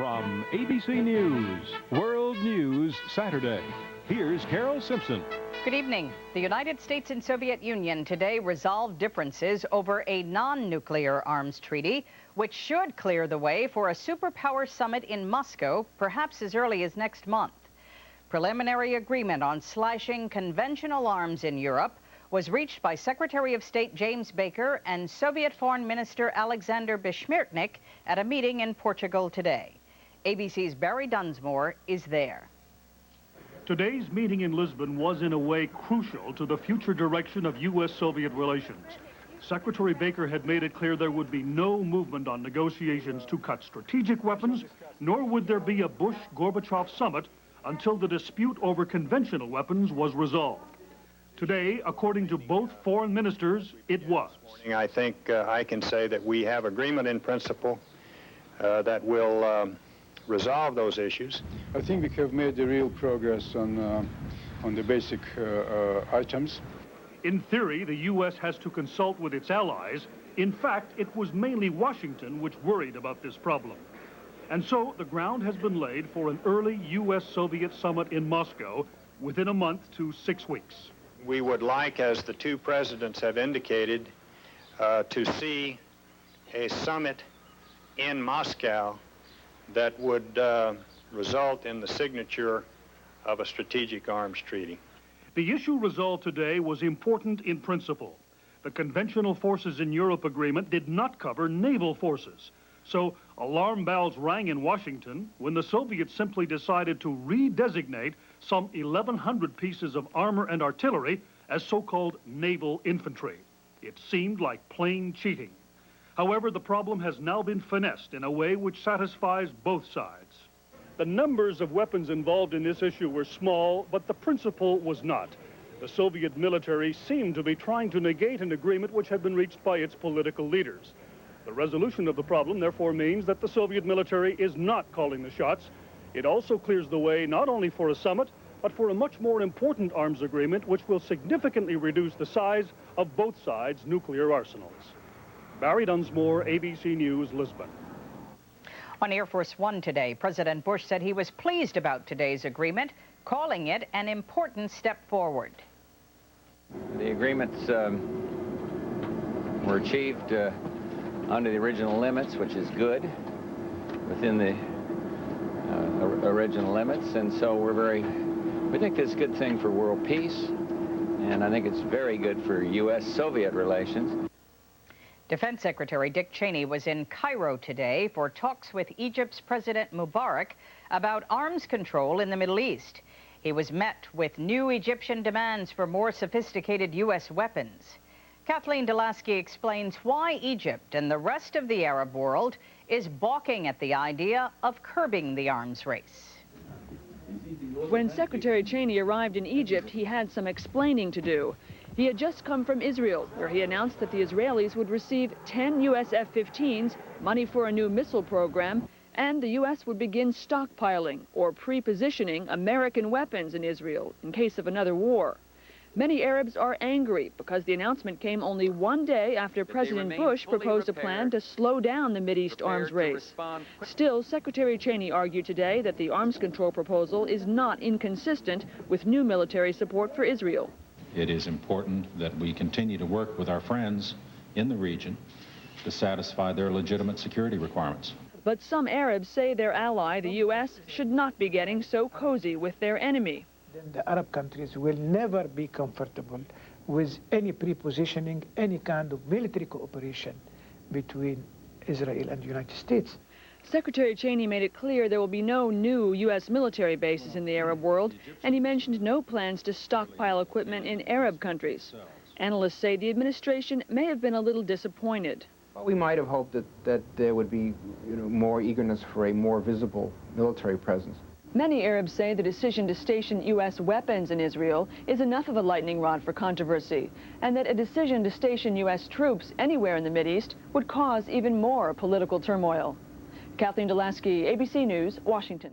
from ABC News, World News Saturday. Here's Carol Simpson. Good evening. The United States and Soviet Union today resolved differences over a non-nuclear arms treaty, which should clear the way for a superpower summit in Moscow, perhaps as early as next month. Preliminary agreement on slashing conventional arms in Europe was reached by Secretary of State James Baker and Soviet Foreign Minister Alexander Bessmertnykh at a meeting in Portugal today. ABC's Barry Dunsmore is there. Today's meeting in Lisbon was in a way crucial to the future direction of U.S.-Soviet relations. Secretary Baker had made it clear there would be no movement on negotiations to cut strategic weapons, nor would there be a Bush-Gorbachev summit until the dispute over conventional weapons was resolved. Today, according to both foreign ministers, it was. I think I can say that we have agreement in principle that will resolve those issues. I think we have made a real progress on the basic items. In theory, the U.S. has to consult with its allies. In fact, it was mainly Washington which worried about this problem. And so the ground has been laid for an early U.S.-Soviet summit in Moscow within a month to 6 weeks. We would like, as the two presidents have indicated, to see a summit in Moscow that would result in the signature of a strategic arms treaty. The issue resolved today was important in principle. The Conventional Forces in Europe agreement did not cover naval forces. So alarm bells rang in Washington when the Soviets simply decided to redesignate some 1,100 pieces of armor and artillery as so-called naval infantry. It seemed like plain cheating. However, the problem has now been finessed in a way which satisfies both sides. The numbers of weapons involved in this issue were small, but the principle was not. The Soviet military seemed to be trying to negate an agreement which had been reached by its political leaders. The resolution of the problem, therefore, means that the Soviet military is not calling the shots. It also clears the way not only for a summit, but for a much more important arms agreement which will significantly reduce the size of both sides' nuclear arsenals. Barry Dunsmore, ABC News, Lisbon. On Air Force One today, President Bush said he was pleased about today's agreement, calling it an important step forward. The agreements were achieved under the original limits, which is good, within the original limits, and so we think it's a good thing for world peace, and I think it's very good for U.S.-Soviet relations. Defense Secretary Dick Cheney was in Cairo today for talks with Egypt's President Mubarak about arms control in the Middle East. He was met with new Egyptian demands for more sophisticated U.S. weapons. Kathleen Delaski explains why Egypt and the rest of the Arab world is balking at the idea of curbing the arms race. When Secretary Cheney arrived in Egypt, he had some explaining to do. He had just come from Israel, where he announced that the Israelis would receive 10 U.S. F-15s, money for a new missile program, and the U.S. would begin stockpiling or pre-positioning American weapons in Israel in case of another war. Many Arabs are angry because the announcement came only one day after President Bush proposed a plan to slow down the Mideast arms race. Still, Secretary Cheney argued today that the arms control proposal is not inconsistent with new military support for Israel. It is important that we continue to work with our friends in the region to satisfy their legitimate security requirements. But some Arabs say their ally, the U.S., should not be getting so cozy with their enemy. Then the Arab countries will never be comfortable with any pre-positioning, any kind of military cooperation between Israel and the United States. Secretary Cheney made it clear there will be no new U.S. military bases in the Arab world, and he mentioned no plans to stockpile equipment in Arab countries. Analysts say the administration may have been a little disappointed. Well, we might have hoped that there would be more eagerness for a more visible military presence. Many Arabs say the decision to station U.S. weapons in Israel is enough of a lightning rod for controversy, and that a decision to station U.S. troops anywhere in the Mideast would cause even more political turmoil. Kathleen Delaski, ABC News, Washington.